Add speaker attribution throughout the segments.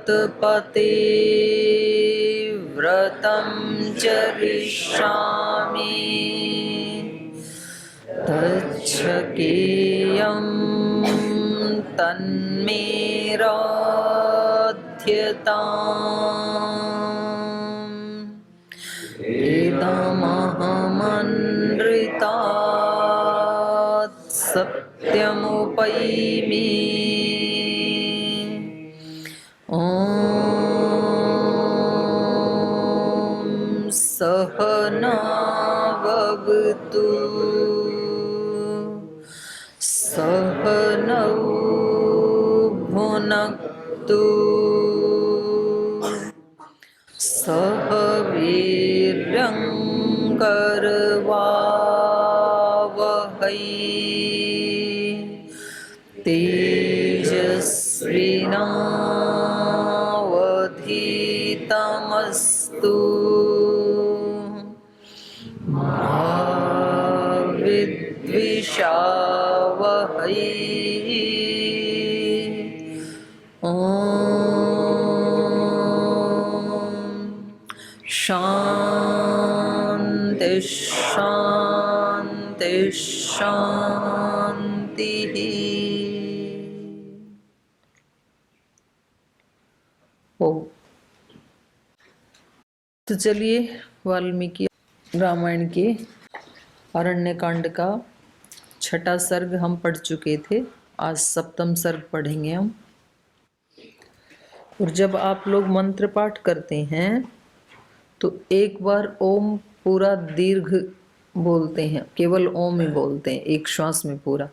Speaker 1: तत्पते व्रतं चरिष्यामि तच्छकेयं तन्मे राध्यताम् इदमहमनृतात् सत्यमुपैमि ॐ सहनाववतु सहनौ भुनक्तु सह वीर्यं करवावहै तेजस्विनावधीतमस्तु मा विद्विषावहै शांति शांति शांति। ओ तो चलिए वाल्मीकि रामायण के अरण्यकांड का छठा सर्ग हम पढ़ चुके थे। आज सप्तम सर्ग पढ़ेंगे हम। और जब आप लोग मंत्र पाठ करते हैं तो एक बार ओम पूरा दीर्घ बोलते हैं, केवल ओम ही बोलते हैं एक श्वास में पूरा।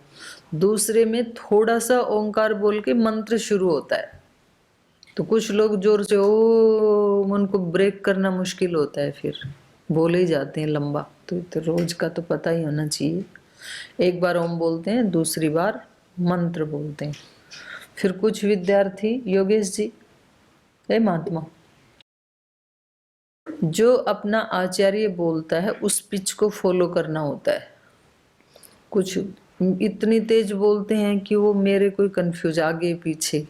Speaker 1: दूसरे में थोड़ा सा ओंकार बोल के मंत्र शुरू होता है। तो कुछ लोग जोर से ओम, उनको ब्रेक करना मुश्किल होता है, फिर बोले ही जाते हैं लंबा। तो रोज का तो पता ही होना चाहिए। एक बार ओम बोलते हैं, दूसरी बार मंत्र बोलते हैं। फिर कुछ विद्यार्थी, योगेश जी, हे महात्मा, जो अपना आचार्य बोलता है उस पिच को फॉलो करना होता है। कुछ इतनी तेज बोलते हैं कि वो मेरे कोई कंफ्यूज आगे पीछे,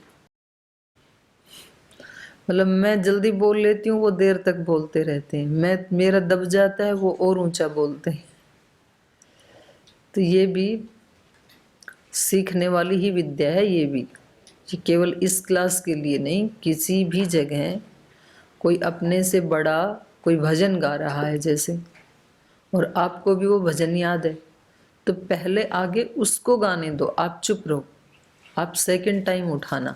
Speaker 1: मतलब मैं जल्दी बोल लेती हूँ, वो देर तक बोलते रहते हैं। मेरा दब जाता है, वो और ऊंचा बोलते हैं। तो ये भी सीखने वाली ही विद्या है। ये भी केवल इस क्लास के लिए नहीं, किसी भी जगह कोई अपने से बड़ा कोई भजन गा रहा है जैसे, और आपको भी वो भजन याद है, तो पहले आगे उसको गाने दो, आप चुप रहो। आप सेकंड टाइम उठाना।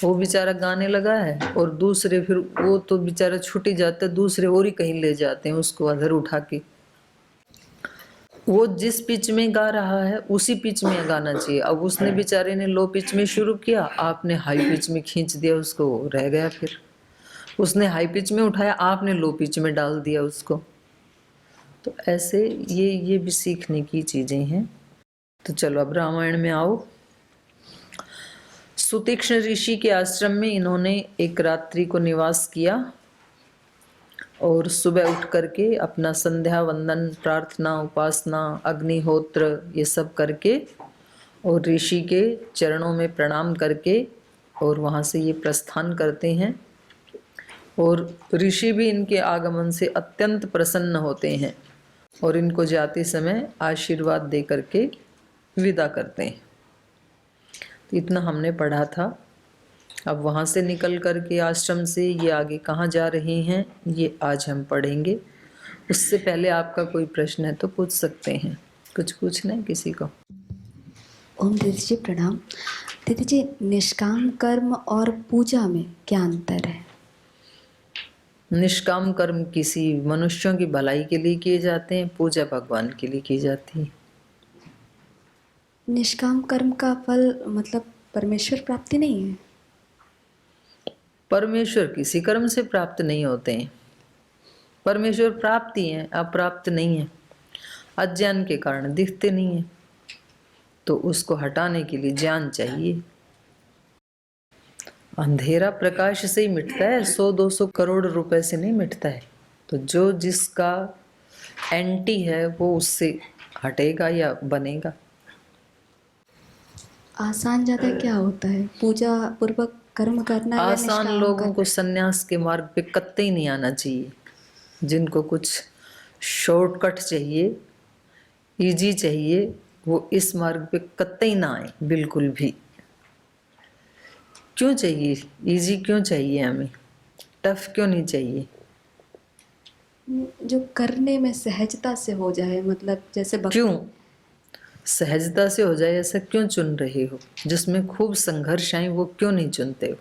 Speaker 1: वो बेचारा गाने लगा है और दूसरे, फिर वो तो बेचारा छूट ही जाता है, दूसरे और ही कहीं ले जाते हैं उसको अधर उठा के। वो जिस पिच में गा रहा है उसी पिच में गाना चाहिए। अब उसने बेचारे ने लो पिच में शुरू किया, आपने हाई पिच में खींच दिया उसको, रह गया। फिर उसने हाई पिच में उठाया, आपने लो पिच में डाल दिया उसको। तो ऐसे ये भी सीखने की चीजें हैं। तो चलो अब रामायण में आओ। सुतीक्ष्ण ऋषि के आश्रम में इन्होंने एक रात्रि को निवास किया और सुबह उठ करके अपना संध्या वंदन, प्रार्थना, उपासना, अग्निहोत्र ये सब करके और ऋषि के चरणों में प्रणाम करके और वहाँ से ये प्रस्थान करते हैं। और ऋषि भी इनके आगमन से अत्यंत प्रसन्न होते हैं और इनको जाते समय आशीर्वाद दे करके विदा करते हैं। तो इतना हमने पढ़ा था। अब वहाँ से निकल करके आश्रम से ये आगे कहाँ जा रहे हैं, ये आज हम पढ़ेंगे। उससे पहले आपका कोई प्रश्न है तो पूछ सकते हैं। कुछ पूछना है किसी को?
Speaker 2: ओम दीदी जी प्रणाम। दीदी जी, निष्काम कर्म और पूजा में क्या अंतर है?
Speaker 1: निष्काम कर्म किसी मनुष्यों की भलाई के लिए किए जाते हैं, पूजा भगवान के लिए की जाती है।
Speaker 2: निष्काम कर्म का फल मतलब परमेश्वर प्राप्ति नहीं है?
Speaker 1: परमेश्वर किसी कर्म से प्राप्त नहीं होते हैं। परमेश्वर प्राप्ति है, अप्राप्त नहीं है। अज्ञान के कारण दिखते नहीं है, तो उसको हटाने के लिए ज्ञान चाहिए। अंधेरा प्रकाश से ही मिटता है, 100-200 करोड़ रुपए से नहीं मिटता है। तो जो जिसका एंटी है वो उससे हटेगा या बनेगा।
Speaker 2: आसान ज़्यादा क्या होता है, पूजा पूर्वक कर्म करना या
Speaker 1: आसान
Speaker 2: निष्काम
Speaker 1: लोगों
Speaker 2: कर्म।
Speaker 1: को सन्यास के मार्ग पे कतई नहीं आना चाहिए। जिनको कुछ शॉर्टकट चाहिए, इजी चाहिए, वो इस मार्ग पे कतई ना आए, बिल्कुल भी। क्यों चाहिए इजी? क्यों चाहिए हमें? टफ क्यों नहीं चाहिए?
Speaker 2: जो करने में सहजता से हो जाए, मतलब जैसे
Speaker 1: क्यों
Speaker 2: भक्ति।
Speaker 1: सहजता से हो जाए ऐसा क्यों चुन रहे हो? जिसमें खूब संघर्ष आए वो क्यों नहीं चुनते हो?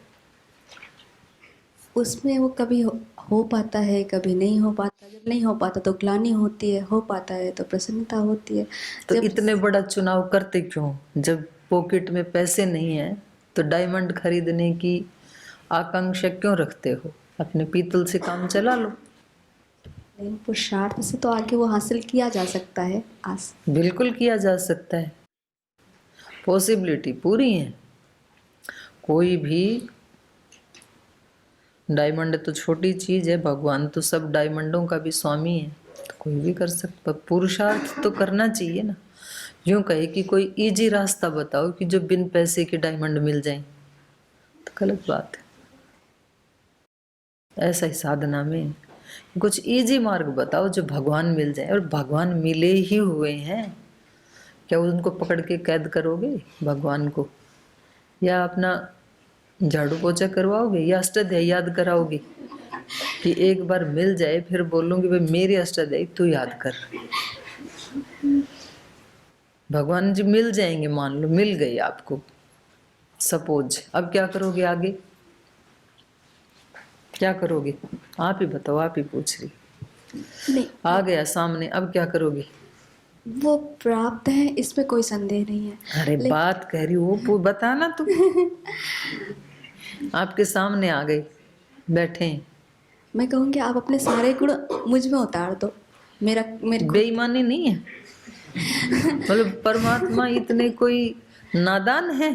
Speaker 2: उसमें वो कभी हो पाता है, कभी नहीं हो पाता। जब नहीं हो पाता तो ग्लानि होती है, हो पाता है तो प्रसन्नता होती है।
Speaker 1: तो
Speaker 2: जब
Speaker 1: इतने बड़ा चुनाव करते क्यों? जब पॉकेट में पैसे नहीं है तो डायमंड खरीदने की आकांक्षा क्यों रखते हो? अपने पीतल से काम चला लो।
Speaker 2: लेकिन पुरुषार्थ से तो आगे वो हासिल किया जा सकता है। आस
Speaker 1: बिल्कुल किया जा सकता है, पॉसिबिलिटी पूरी है। कोई भी डायमंड तो छोटी चीज है, भगवान तो सब डायमंडों का भी स्वामी है, तो कोई भी कर सकता। पुरुषार्थ तो करना चाहिए ना। यूं कहे कि कोई इजी रास्ता बताओ कि जो बिन पैसे के डायमंड मिल जाए, तो गलत बात है। ऐसा ही साधना में कुछ इजी मार्ग बताओ जो भगवान मिल जाए। और भगवान मिले ही हुए हैं, क्या उनको पकड़ के कैद करोगे भगवान को? या अपना झाड़ू पोछा करवाओगे, या अष्टाध्यायी याद कराओगे कि एक बार मिल जाए फिर बोलूंगी भाई मेरी अष्टाध्यायी तू याद कर। भगवान जी मिल जाएंगे, मान लो मिल गए आपको, सपोज, अब क्या करोगे? आगे क्या करोगे? आप ही बताओ, आप ही पूछ रही।
Speaker 2: नहीं,
Speaker 1: आ गया सामने, अब क्या करोगे?
Speaker 2: वो प्राप्त है, इसमें कोई संदेह नहीं है।
Speaker 1: अरे बात कह रही हो, बताना तू। आपके सामने आ गए, बैठे हैं।
Speaker 2: मैं कहूँगी आप अपने सारे गुण मुझ में उतार दो। मेरे को
Speaker 1: बेईमानी नहीं है, मतलब परमात्मा इतने कोई नादान है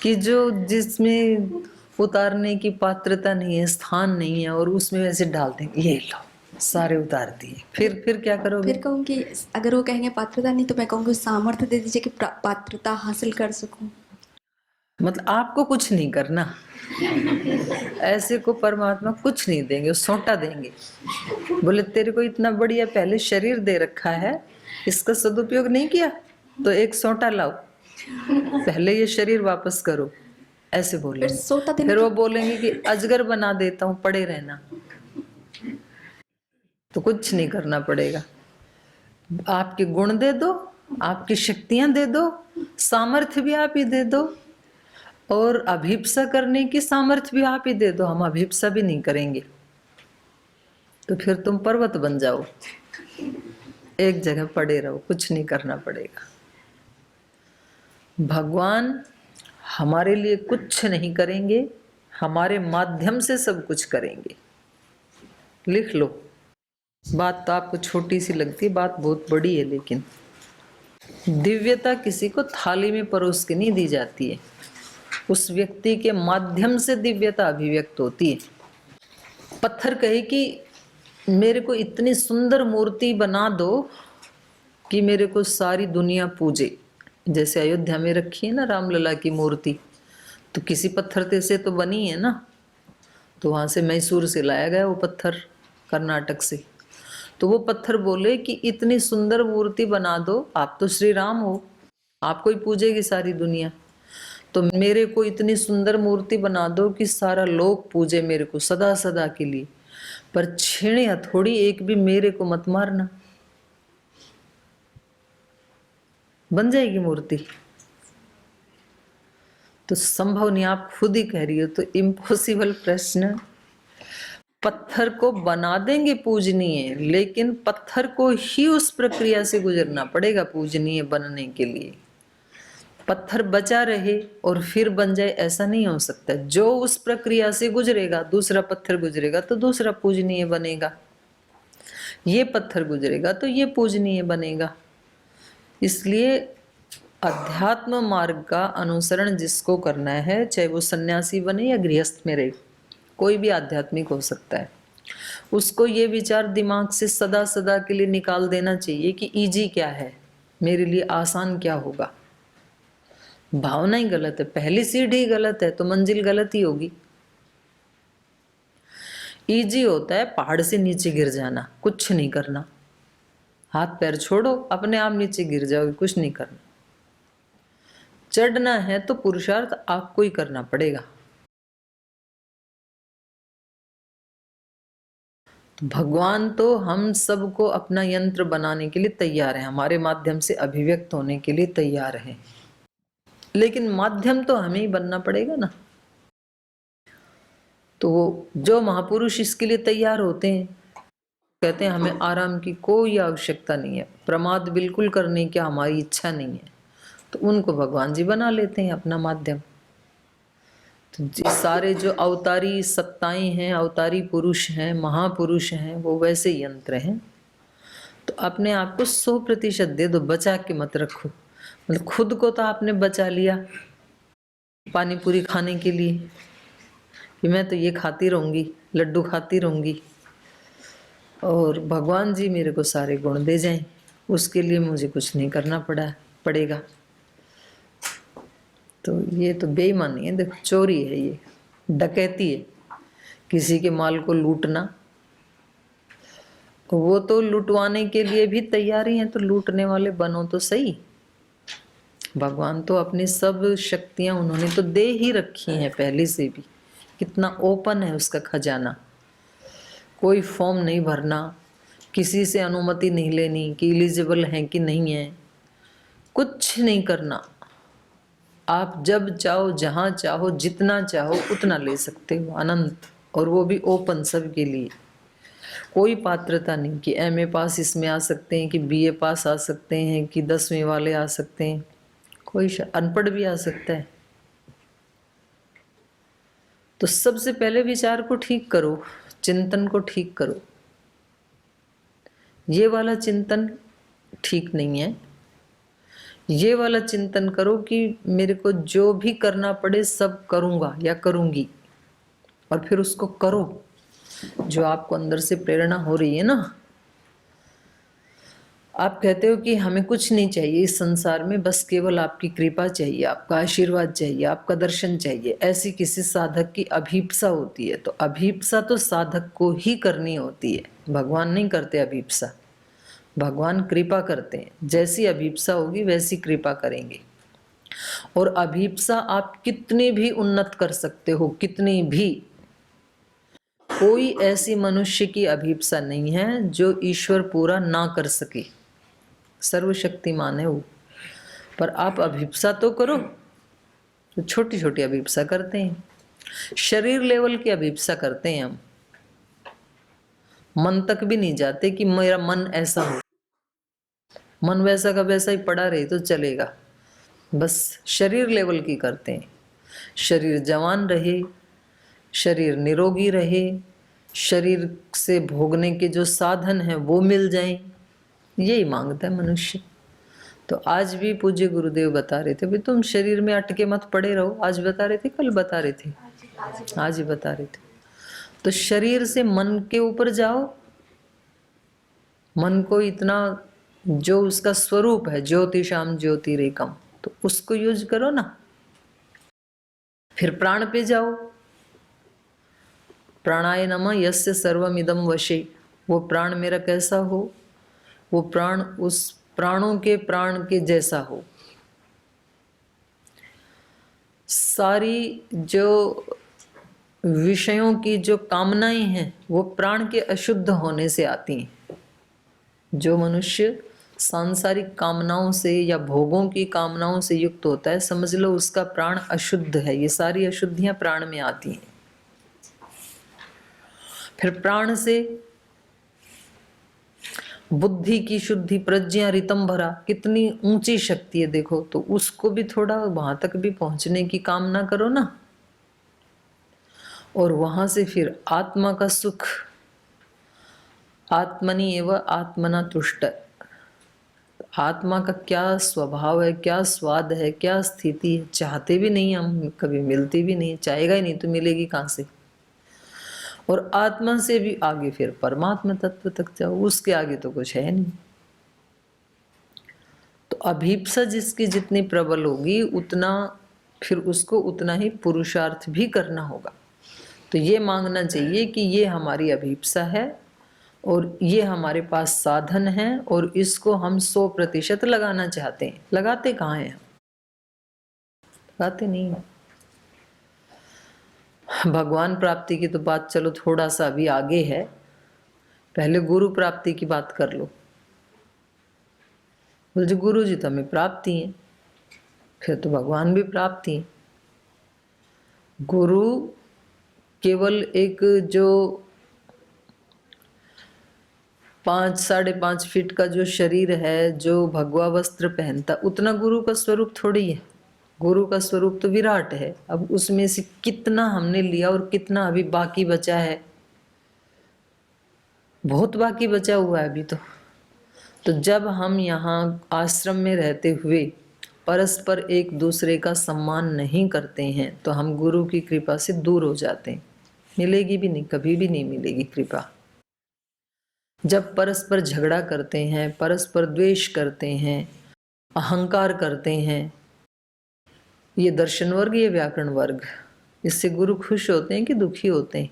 Speaker 1: कि जो जिसमें उतारने की पात्रता नहीं है, स्थान नहीं है, और उसमें वैसे डाल देंगे, ये लो सारे उतार दिए। फिर क्या करोगे?
Speaker 2: फिर कहूँगी अगर वो कहेंगे पात्रता नहीं, तो मैं कहूँगी सामर्थ्य दे दीजिए कि पात्रता हासिल कर सकूँ।
Speaker 1: मतलब आपको कुछ नहीं करना, ऐसे को परमात्मा कुछ नहीं देंगे, सौंटा देंगे। बोले तेरे को इतना बढ़िया पहले शरीर दे रखा है, इसका सदुपयोग नहीं किया तो एक सौंटा लाओ, पहले ये शरीर वापस करो, ऐसे
Speaker 2: फिर
Speaker 1: बोलेंगे।
Speaker 2: सोटा देने
Speaker 1: फिर
Speaker 2: के
Speaker 1: वो बोलेंगे कि अजगर बना देता हूं, पड़े रहना। तो कुछ नहीं करना पड़ेगा, आपके गुण दे दो, आपकी शक्तियां दे दो, सामर्थ्य भी आप ही दे दो, और अभिप्सा करने की सामर्थ्य भी आप ही दे दो। हम अभिप्सा भी नहीं करेंगे, तो फिर तुम पर्वत बन जाओ, एक जगह पड़े रहो, कुछ नहीं करना पड़ेगा। भगवान हमारे लिए कुछ नहीं करेंगे, हमारे माध्यम से सब कुछ करेंगे। लिख लो। बात तो आपको छोटी सी लगती है, बात बहुत बड़ी है, लेकिन दिव्यता किसी को थाली में परोस के नहीं दी जाती है, उस व्यक्ति के माध्यम से दिव्यता अभिव्यक्त होती है। पत्थर कहे कि मेरे को इतनी सुंदर मूर्ति बना दो कि मेरे को सारी दुनिया पूजे। जैसे अयोध्या में रखी है ना रामलला की मूर्ति, तो किसी पत्थर से तो बनी है ना, तो वहां से मैसूर से लाया गया वो पत्थर, कर्नाटक से। तो वो पत्थर बोले कि इतनी सुंदर मूर्ति बना दो, आप तो श्री राम हो, आपको ही पूजेगी सारी दुनिया, तो मेरे को इतनी सुंदर मूर्ति बना दो कि सारा लोग पूजे मेरे को सदा सदा के लिए, पर छेड़े हथौड़ी एक भी मेरे को मत मारना। बन जाएगी मूर्ति? तो संभव नहीं, आप खुद ही कह रही हो, तो इम्पॉसिबल प्रश्न। पत्थर को बना देंगे पूजनीय, लेकिन पत्थर को ही उस प्रक्रिया से गुजरना पड़ेगा पूजनीय बनने के लिए। पत्थर बचा रहे और फिर बन जाए, ऐसा नहीं हो सकता। जो उस प्रक्रिया से गुजरेगा, दूसरा पत्थर गुजरेगा तो दूसरा पूजनीय बनेगा, ये पत्थर गुजरेगा तो ये पूजनीय बनेगा। इसलिए अध्यात्म मार्ग का अनुसरण जिसको करना है, चाहे वो सन्यासी बने या गृहस्थ में रहे, कोई भी आध्यात्मिक हो सकता है, उसको ये विचार दिमाग से सदा सदा के लिए निकाल देना चाहिए कि इजी क्या है, मेरे लिए आसान क्या होगा। भावना ही गलत है, पहली सीढ़ी ही गलत है तो मंजिल गलत ही होगी। इजी होता है पहाड़ से नीचे गिर जाना, कुछ नहीं करना, हाथ पैर छोड़ो अपने आप नीचे गिर जाओगे, कुछ नहीं करना। चढ़ना है तो पुरुषार्थ आपको ही करना पड़ेगा। तो भगवान तो हम सबको अपना यंत्र बनाने के लिए तैयार है, हमारे माध्यम से अभिव्यक्त होने के लिए तैयार है, लेकिन माध्यम तो हमें ही बनना पड़ेगा ना। तो जो महापुरुष इसके लिए तैयार होते हैं, कहते हैं हमें आराम की कोई आवश्यकता नहीं है, प्रमाद बिल्कुल करने की हमारी इच्छा नहीं है, तो उनको भगवान जी बना लेते हैं अपना माध्यम। तो सारे जो अवतारी सत्ताएं हैं, अवतारी पुरुष हैं, महापुरुष हैं, वो वैसे यंत्र हैं। तो अपने आप को 100% दे दो, बचा के मत रखो। मतलब खुद को तो आपने बचा लिया पानी पूरी खाने के लिए कि मैं तो ये खाती रहूंगी, लड्डू खाती रहूंगी, और भगवान जी मेरे को सारे गुण दे जाएं, उसके लिए मुझे कुछ नहीं करना पड़ेगा। तो ये तो बेईमानी है, देखो चोरी है, ये डकैती है, किसी के माल को लूटना। वो तो लुटवाने के लिए भी तैयारी है, तो लूटने वाले बनो तो सही। भगवान तो अपनी सब शक्तियां उन्होंने तो दे ही रखी हैं पहले से भी। कितना ओपन है उसका खजाना, कोई फॉर्म नहीं भरना, किसी से अनुमति नहीं लेनी कि एलिजिबल है कि नहीं है, कुछ नहीं करना। आप जब चाहो, जहाँ चाहो, जितना चाहो उतना ले सकते हो, अनंत, और वो भी ओपन सबके लिए। कोई पात्रता नहीं कि एमए पास इसमें आ सकते हैं, कि बीए पास आ सकते हैं, कि 10वीं वाले आ सकते हैं, कोई अनपढ़ भी आ सकता है। तो सबसे पहले विचार को ठीक करो, चिंतन को ठीक करो। ये वाला चिंतन ठीक नहीं है, ये वाला चिंतन करो कि मेरे को जो भी करना पड़े सब करूंगा या करूंगी, और फिर उसको करो जो आपको अंदर से प्रेरणा हो रही है ना। आप कहते हो कि हमें कुछ नहीं चाहिए इस संसार में, बस केवल आपकी कृपा चाहिए, आपका आशीर्वाद चाहिए, आपका दर्शन चाहिए, ऐसी किसी साधक की अभीप्सा होती है। तो अभीप्सा तो साधक को ही करनी होती है, भगवान नहीं करते अभीप्सा, भगवान कृपा करते हैं। जैसी अभीप्सा होगी वैसी कृपा करेंगे। और अभीप्सा आप कितनी भी उन्नत कर सकते हो, कितनी भी, कोई ऐसी मनुष्य की अभीप्सा नहीं है जो ईश्वर पूरा ना कर सके, सर्वशक्तिमान है वो। पर आप अभीप्सा तो करो। तो छोटी छोटी अभीप्सा करते हैं, शरीर लेवल की अभीप्सा करते हैं हम, मन तक भी नहीं जाते कि मेरा मन ऐसा हो, मन वैसा का वैसा ही पड़ा रहे तो चलेगा, बस शरीर लेवल की करते हैं। शरीर जवान रहे, शरीर निरोगी रहे, शरीर से भोगने के जो साधन हैं वो मिल जाएं, यही मांगता है मनुष्य। तो आज भी पूज्य गुरुदेव बता रहे थे, भाई तुम शरीर में अटके मत पड़े रहो। आज बता रहे थे, कल बता रहे थे, आज ही बता रहे थे। तो शरीर से मन के ऊपर जाओ, मन को इतना, जो उसका स्वरूप है, ज्योतिषाम ज्योतिरेकम, तो उसको यूज करो ना। फिर प्राण पे जाओ, प्राणाय नमः यस्य सर्वमिदं वशे। वो प्राण मेरा कैसा हो, वो प्राण उस प्राणों के प्राण के जैसा हो। सारी जो विषयों की जो कामनाएं हैं वो प्राण के अशुद्ध होने से आती हैं। जो मनुष्य सांसारिक कामनाओं से या भोगों की कामनाओं से युक्त होता है, समझ लो उसका प्राण अशुद्ध है। ये सारी अशुद्धियां प्राण में आती हैं। फिर प्राण से बुद्धि की शुद्धि, प्रज्ञा ऋतंभरा, कितनी ऊंची शक्ति है देखो। तो उसको भी थोड़ा वहां तक भी पहुंचने की कामना करो ना। और वहां से फिर आत्मा का सुख, आत्मनि एव आत्मना तुष्ट। आत्मा का क्या स्वभाव है, क्या स्वाद है, क्या स्थिति है, चाहते भी नहीं हम, कभी मिलती भी नहीं, चाहेगा ही नहीं तो मिलेगी कहाँ से। और आत्मा से भी आगे फिर परमात्मा तत्व तक जाओ, उसके आगे तो कुछ है नहीं। तो तो अभीप्सा जिसकी जितनी प्रबल होगी उतना फिर उसको उतना ही पुरुषार्थ भी करना होगा। तो ये मांगना चाहिए कि ये हमारी अभीप्सा है और ये हमारे पास साधन है और इसको हम 100% लगाना चाहते हैं। लगाते कहाँ हैं हम? लगाते नहीं हैं। भगवान प्राप्ति की तो बात चलो थोड़ा सा अभी आगे है, पहले गुरु प्राप्ति की बात कर लो। बोले गुरु जी तो हमें प्राप्ति है, फिर तो भगवान भी प्राप्ति है। गुरु केवल एक जो 5-5.5 फीट का जो शरीर है, जो भगवा वस्त्र पहनता, उतना गुरु का स्वरूप थोड़ी है। गुरु का स्वरूप तो विराट है। अब उसमें से कितना हमने लिया और कितना अभी बाकी बचा है, बहुत बाकी बचा हुआ है अभी तो जब हम यहाँ आश्रम में रहते हुए परस्पर एक दूसरे का सम्मान नहीं करते हैं तो हम गुरु की कृपा से दूर हो जाते हैं। मिलेगी भी नहीं, कभी भी नहीं मिलेगी कृपा। जब परस्पर झगड़ा करते हैं, परस्पर द्वेष करते हैं, अहंकार करते हैं, ये दर्शन वर्ग, ये व्याकरण वर्ग, इससे गुरु खुश होते हैं कि दुखी होते हैं?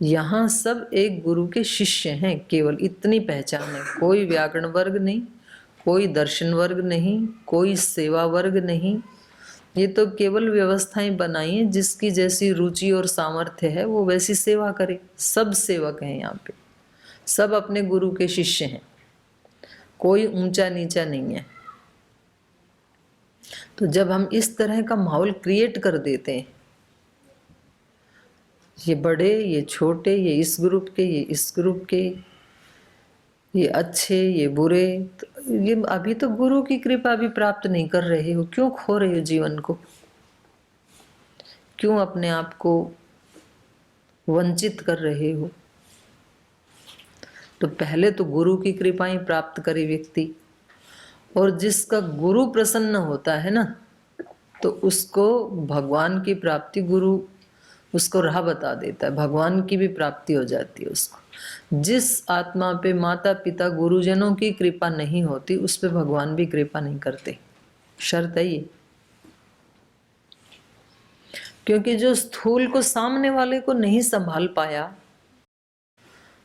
Speaker 1: यहाँ सब एक गुरु के शिष्य हैं, केवल इतनी पहचान है। कोई व्याकरण वर्ग नहीं, कोई दर्शन वर्ग नहीं, कोई सेवा वर्ग नहीं। ये तो केवल व्यवस्थाएं बनाई हैं, जिसकी जैसी रुचि और सामर्थ्य है वो वैसी सेवा करे। सब सेवक हैं यहाँ पे, सब अपने गुरु के शिष्य हैं, कोई ऊंचा नीचा नहीं है। तो जब हम इस तरह का माहौल क्रिएट कर देते हैं, ये बड़े, ये छोटे, ये इस ग्रुप के, ये इस ग्रुप के, ये अच्छे, ये बुरे, तो ये अभी तो गुरु की कृपा भी प्राप्त नहीं कर रहे हो। क्यों खो रहे हो जीवन को? क्यों अपने आप को वंचित कर रहे हो? तो पहले तो गुरु की कृपाएं प्राप्त करे व्यक्ति, और जिसका गुरु प्रसन्न होता है ना, तो उसको भगवान की प्राप्ति, गुरु उसको राह बता देता है, भगवान की भी प्राप्ति हो जाती है उसको। जिस आत्मा पे माता पिता गुरुजनों की कृपा नहीं होती, उस पे भगवान भी कृपा नहीं करते। शर्त है ये। क्योंकि जो स्थूल को, सामने वाले को नहीं संभाल पाया,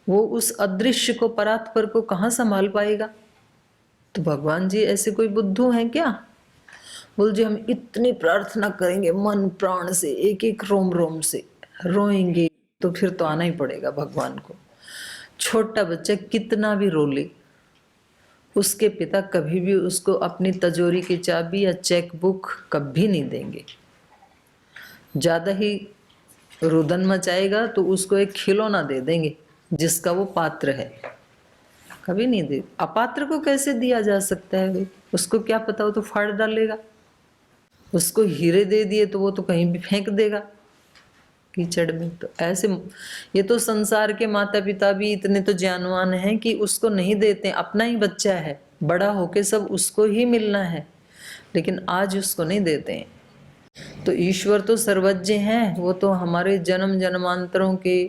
Speaker 1: वो उस अदृश्य को, परात्पर को कहाँ संभाल पाएगा? तो भगवान जी ऐसे कोई बुद्धू हैं क्या? बोल जी हम इतनी प्रार्थना करेंगे मन प्राण से, एक एक रोम रोम से रोएंगे, तो फिर तो आना ही पड़ेगा भगवान को। छोटा बच्चा कितना भी रो ले, उसके पिता कभी भी उसको अपनी तिजोरी की चाबी या चेक बुक कभी नहीं देंगे। ज्यादा ही रुदन मचाएगा तो उसको एक खिलौना दे देंगे जिसका वो पात्र है, कभी नहीं दे। अपात्र को कैसे दिया जा सकता है भाई? उसको क्या पता, वो तो फाड़ डालेगा। उसको हीरे दे दिए तो वो तो कहीं भी फेंक देगा कीचड़ में। तो ऐसे ये तो संसार के माता पिता भी इतने तो ज्ञानवान हैं कि उसको नहीं देते। अपना ही बच्चा है, बड़ा होके सब उसको ही मिलना है, लेकिन आज उसको नहीं देते हैं। तो ईश्वर तो सर्वज्ञ हैं, वो तो हमारे जन्म जन्मांतरों के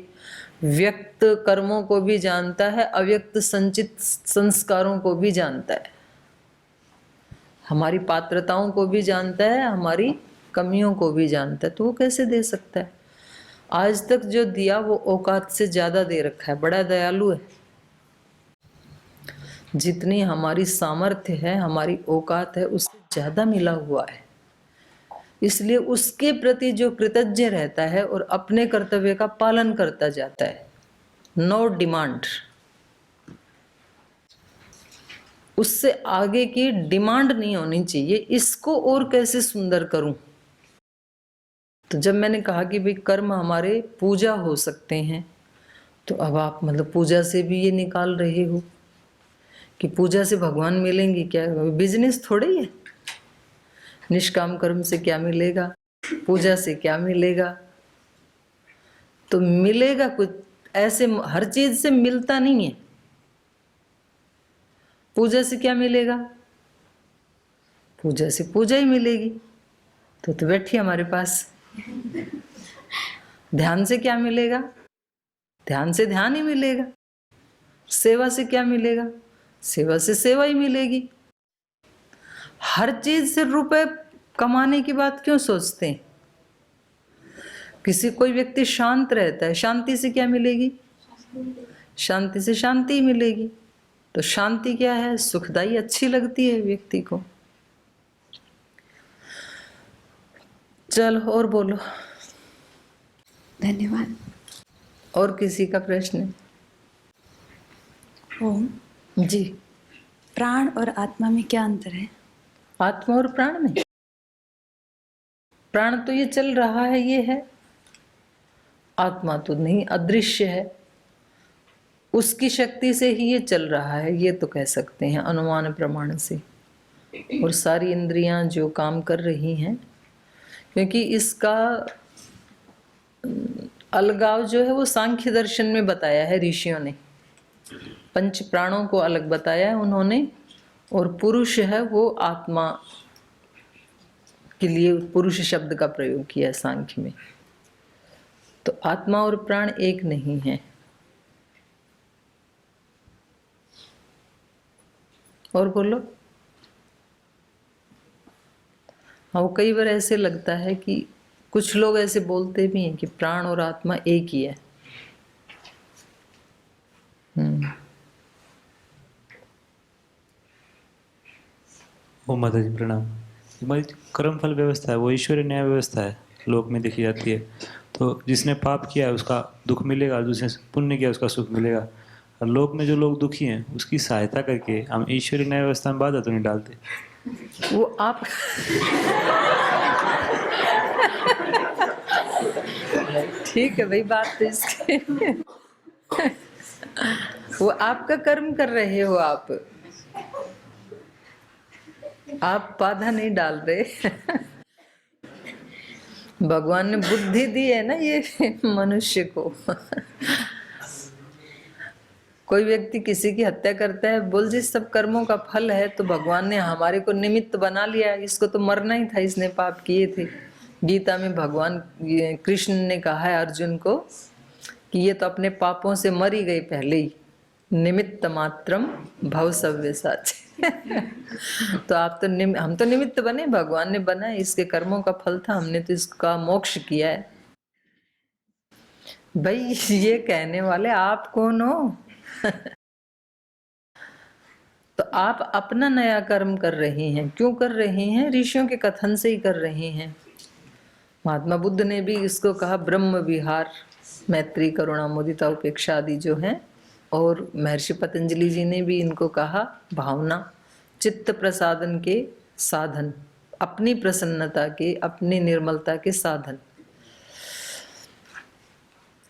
Speaker 1: व्यक्त कर्मों को भी जानता है, अव्यक्त संचित संस्कारों को भी जानता है, हमारी पात्रताओं को भी जानता है, हमारी कमियों को भी जानता है। तो वो कैसे दे सकता है? आज तक जो दिया वो औकात से ज्यादा दे रखा है, बड़ा दयालु है। जितनी हमारी सामर्थ्य है, हमारी औकात है, उससे ज्यादा मिला हुआ है। इसलिए उसके प्रति जो कृतज्ञ रहता है और अपने कर्तव्य का पालन करता जाता है, नो डिमांड, उससे आगे की डिमांड नहीं होनी चाहिए, इसको और कैसे सुंदर करूं। तो जब मैंने कहा कि भाई कर्म हमारे पूजा हो सकते हैं, तो अब आप मतलब पूजा से भी ये निकाल रहे हो कि पूजा से भगवान मिलेंगे क्या? बिजनेस थोड़े ही है। निष्काम कर्म से क्या मिलेगा, पूजा से क्या मिलेगा? तो मिलेगा कुछ, ऐसे हर चीज से मिलता नहीं है। पूजा से क्या मिलेगा? पूजा से पूजा ही मिलेगी। तो बैठिए हमारे पास। ध्यान से क्या मिलेगा? ध्यान से ध्यान ही मिलेगा। सेवा से क्या मिलेगा? सेवा से सेवा ही मिलेगी। हर चीज से रुपए कमाने की बात क्यों सोचते हैं? कोई व्यक्ति शांत रहता है, शांति से क्या मिलेगी? शांति से शांति ही मिलेगी। तो शांति क्या है? सुखदाई, अच्छी लगती है व्यक्ति को। चलो और बोलो।
Speaker 2: धन्यवाद।
Speaker 1: और किसी का प्रश्न?
Speaker 3: ओम
Speaker 1: जी।
Speaker 3: प्राण और आत्मा में क्या अंतर है?
Speaker 1: आत्मा और प्राण में? प्राण तो ये चल रहा है, ये है। आत्मा तो नहीं, अदृश्य है। उसकी शक्ति से ही ये चल रहा है, ये तो कह सकते हैं अनुमान प्रमाण से। और सारी इंद्रियां जो काम कर रही हैं, क्योंकि इसका अलगाव जो है वो सांख्य दर्शन में बताया है ऋषियों ने। पंच प्राणों को अलग बताया है उन्होंने, और पुरुष है वो आत्मा के लिए पुरुष शब्द का प्रयोग किया है सांख्य में। तो आत्मा और प्राण एक नहीं है। और बोलो। हाँ, वो कई बार ऐसे लगता है कि कुछ लोग ऐसे बोलते भी हैं कि प्राण और आत्मा एक ही है।
Speaker 4: ओ माता जी प्रणाम। हमारी कर्म फल व्यवस्था है वो ईश्वरीय न्याय व्यवस्था है, लोक में देखी जाती है। तो जिसने पाप किया है उसका दुख मिलेगा, जिसने पुण्य किया उसका सुख मिलेगा। और लोक में जो लोग दुखी हैं उसकी सहायता करके हम ईश्वरीय न्याय व्यवस्था में बाधा तो नहीं डालते।
Speaker 1: वो आप ठीक है भाई, बात तो इसके वो आपका कर्म कर रहे हो, आप बाधा नहीं डाल रहे। भगवान ने बुद्धि दी है ना ये मनुष्य को। कोई व्यक्ति किसी की हत्या करता है, बोल जी सब कर्मों का फल है, तो भगवान ने हमारे को निमित्त बना लिया, इसको तो मरना ही था, इसने पाप किए थे। गीता में भगवान कृष्ण ने कहा है अर्जुन को कि ये तो अपने पापों से मर ही गए पहले ही, निमित्त मात्रम भव सव्यसाची। तो आप तो हम तो निमित्त बने, भगवान ने बना, इसके कर्मों का फल था, हमने तो इसका मोक्ष किया है। भाई ये कहने वाले आप कौन हो? तो आप अपना नया कर्म कर रहे हैं। क्यों कर रहे हैं? ऋषियों के कथन से ही कर रहे हैं। महात्मा बुद्ध ने भी इसको कहा ब्रह्म विहार, मैत्री करुणा मुदिता उपेक्षा आदि जो हैं। और महर्षि पतंजलि जी ने भी इनको कहा भावना, चित्त प्रसादन के साधन, अपनी प्रसन्नता के, अपनी निर्मलता के साधन।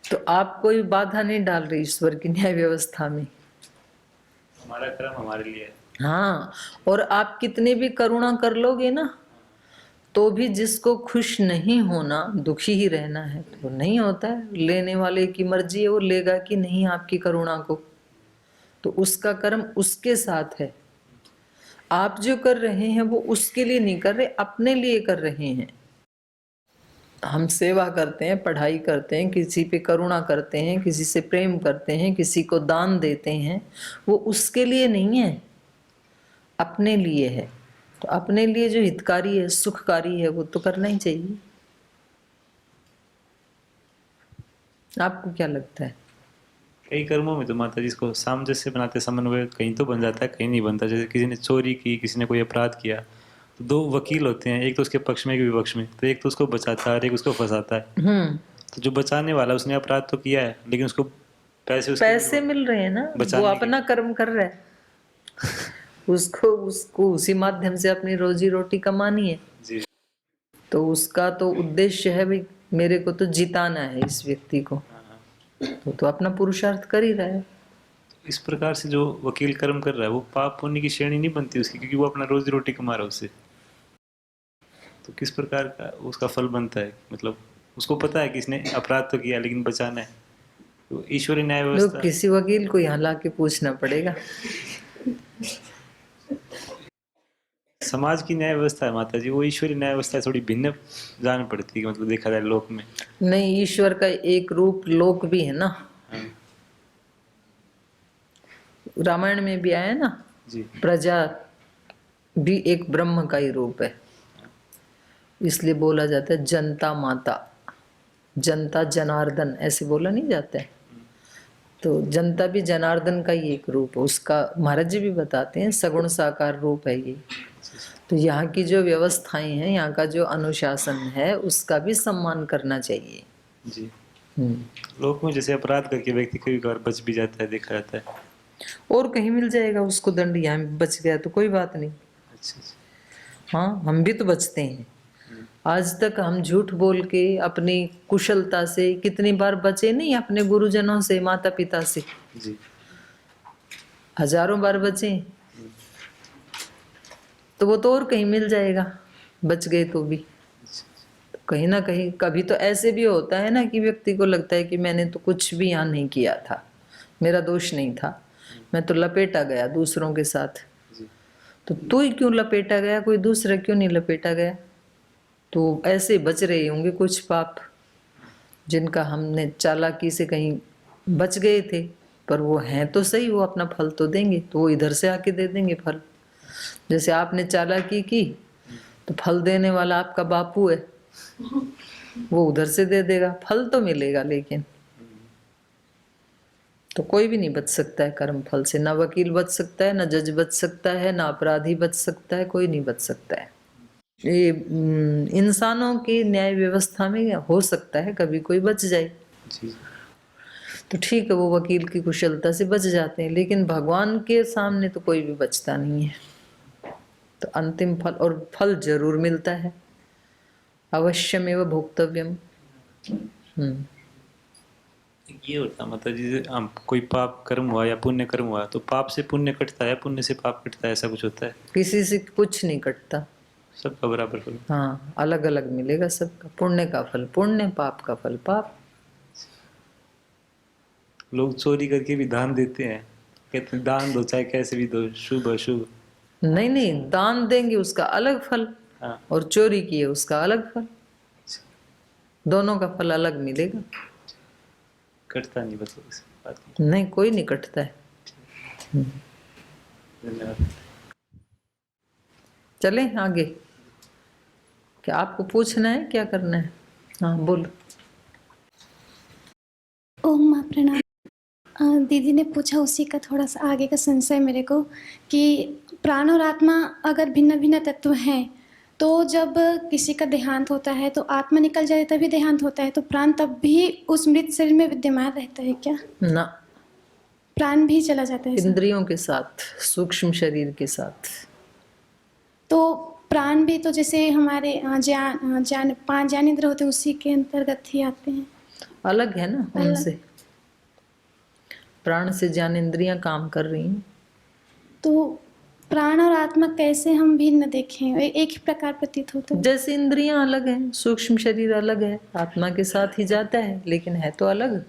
Speaker 1: तो आप कोई बाधा नहीं डाल रहे ईश्वर की न्याय व्यवस्था में।
Speaker 4: हमारा कर्म हमारे लिए है।
Speaker 1: हाँ, और आप कितने भी करुणा कर लोगे ना, तो भी जिसको खुश नहीं होना, दुखी ही रहना है, तो नहीं होता है। लेने वाले की मर्जी है, वो लेगा कि नहीं आपकी करुणा को, तो उसका कर्म उसके साथ है। आप जो कर रहे हैं वो उसके लिए नहीं कर रहे, अपने लिए कर रहे हैं। हम सेवा करते हैं, पढ़ाई करते हैं, किसी पे करुणा करते हैं, किसी से प्रेम करते हैं, किसी को दान देते हैं, वो उसके लिए नहीं है, अपने लिए है। तो अपने लिए जो हितकारी है, सुखकारी है, वो तो करना ही चाहिए। आपको क्या लगता है?
Speaker 4: कई कर्मों में तो माता जी इसको सामंजस्य बनाते, समन्वय कहीं तो बन जाता है, कहीं नहीं बनता। जैसे किसी ने चोरी की, किसी ने कोई अपराध किया, तो दो वकील होते हैं, एक तो उसके पक्ष में, एक विपक्ष में। तो एक तो उसको बचाता है और एक उसको फंसाता है। तो जो बचाने वाला, उसने अपराध तो किया है, लेकिन उसको पैसे
Speaker 1: मिल रहे हैं ना, वो अपना कर्म कर रहा है। उसको उसी माध्यम से अपनी रोजी रोटी कमानी है
Speaker 4: जी।
Speaker 1: तो उसका तो उद्देश्य है भाई, मेरे को तो जिताना है इस व्यक्ति को, तो अपना पुरुषार्थ कर ही रहा है।
Speaker 4: इस प्रकार से जो वकील कर्म कर रहा है वो पाप पुण्य की श्रेणी नहीं बनती उसकी, क्योंकि वो अपना रोजी रोटी कमा रहा है उससे। तो किस प्रकार का उसका फल बनता है? मतलब उसको पता है कि इसने अपराध तो किया, लेकिन बचाना है। तो ईश्वरीय न्याय व्यवस्था,
Speaker 1: किसी वकील को यहाँ लाके पूछना पड़ेगा।
Speaker 4: समाज की न्याय व्यवस्था है माता जी, वो ईश्वरीय न्याय व्यवस्था थोड़ी भिन्न जान पड़ती है, मतलब देखा जाए लोक में।
Speaker 1: नहीं, ईश्वर का एक रूप लोक भी है ना। रामायण में भी आया ना
Speaker 4: जी।
Speaker 1: प्रजा भी एक ब्रह्म का ही रूप है, इसलिए बोला जाता है जनता माता, जनता जनार्दन, ऐसे बोला नहीं जाता है। तो जनता भी जनार्दन का ही एक रूप है, उसका महाराज जी भी बताते हैं सगुण साकार रूप है ये। तो यहाँ की जो व्यवस्थाएं हैं, यहाँ का जो अनुशासन है, उसका भी सम्मान करना चाहिए।
Speaker 4: जी। लोक में जैसे अपराध करके व्यक्ति कभी कभार बच भी जाता है, देखा जाता है।
Speaker 1: और कहीं मिल जाएगा उसको दंड, यहाँ बच गया तो कोई बात नहीं।
Speaker 4: अच्छा।
Speaker 1: हाँ, हम भी तो बचते हैं। आज तक हम झूठ बोल के अपनी कुशलता से कितनी बार बचे नहीं, अपने गुरुजनों से, माता पिता से
Speaker 4: जी।
Speaker 1: हजारों बार बचे। तो वो तो और कहीं मिल जाएगा, बच गए तो भी। तो कहीं ना कहीं कभी तो ऐसे भी होता है ना कि व्यक्ति को लगता है कि मैंने तो कुछ भी यहाँ नहीं किया था, मेरा दोष नहीं था, मैं तो लपेटा गया दूसरों के साथ। तो तू ही क्यों लपेटा गया, कोई दूसरा क्यों नहीं लपेटा गया? तो ऐसे बच रहे होंगे कुछ पाप जिनका हमने चालाकी से कहीं बच गए थे, पर वो हैं तो सही, वो अपना फल तो देंगे, तो वो इधर से आके दे देंगे फल। जैसे आपने चालाकी की तो फल देने वाला आपका बापू है, वो उधर से दे देगा, फल तो मिलेगा। लेकिन तो कोई भी नहीं बच सकता है कर्म फल से, ना वकील बच सकता है, ना जज बच सकता है, ना अपराधी बच सकता है, कोई नहीं बच सकता है। ये इंसानों की न्याय व्यवस्था में हो सकता है कभी कोई बच जाए, तो ठीक है, वो वकील की कुशलता से बच जाते हैं, लेकिन भगवान के सामने तो कोई भी बचता नहीं है। तो अंतिम फल, और फल जरूर मिलता है, अवश्यमेव भोक्तव्यम।
Speaker 4: ये होता मतलब जैसे हम कोई पाप कर्म हुआ या पुण्य कर्म हुआ, तो पाप से पुण्य कटता है, पुण्य से पाप कटता है, ऐसा कुछ होता है?
Speaker 1: किसी से कुछ नहीं कटता,
Speaker 4: सबका बराबर फल।
Speaker 1: हाँ, अलग अलग मिलेगा सबका। पुण्य का फल पुण्य, पाप का फल पाप।
Speaker 4: लोग चोरी करके भी दान देते हैं, कहते हैं दान दो चाहे कैसे भी दो, शुभ अशुभ।
Speaker 1: नहीं नहीं, दान देंगे उसका अलग फल,
Speaker 4: हाँ।
Speaker 1: और चोरी किए उसका अलग फल, दोनों का फल अलग मिलेगा।
Speaker 4: कटता नहीं बस इस बात
Speaker 1: नहीं, कोई नहीं कटता है।
Speaker 4: धन्यवाद।
Speaker 1: चले आगे, क्या आपको पूछना है, क्या करना है? हाँ बोलो।
Speaker 5: ओम माँ प्रणाम। दीदी ने पूछा उसी का थोड़ा सा आगे का संशय मेरे को, कि प्राण और आत्मा अगर भिन्न भिन्न तत्व हैं, तो जब किसी का देहांत होता है तो आत्मा निकल जाए तभी देहांत होता है, तो प्राण तब भी उस मृत शरीर में विद्यमान रहता है क्या?
Speaker 1: ना,
Speaker 5: प्राण भी चला जाता है?
Speaker 1: इंद्रियों के साथ, सूक्ष्म शरीर के साथ।
Speaker 5: तो प्राण भी तो जैसे हमारे ज्ञान 5 ज्ञानेंद्र होते हैं, उसी के अंतर्गत ही आते हैं।
Speaker 1: अलग है ना उनसे, प्राण से ज्ञानेंद्रियां काम कर रही हैं।
Speaker 5: तो प्राण और आत्मा कैसे हम भिन्न देखें, एक ही प्रकार प्रतीत होता है?
Speaker 1: जैसे इंद्रियां अलग हैं, सूक्ष्म शरीर अलग है, आत्मा के साथ ही जाता है, लेकिन है तो अलग।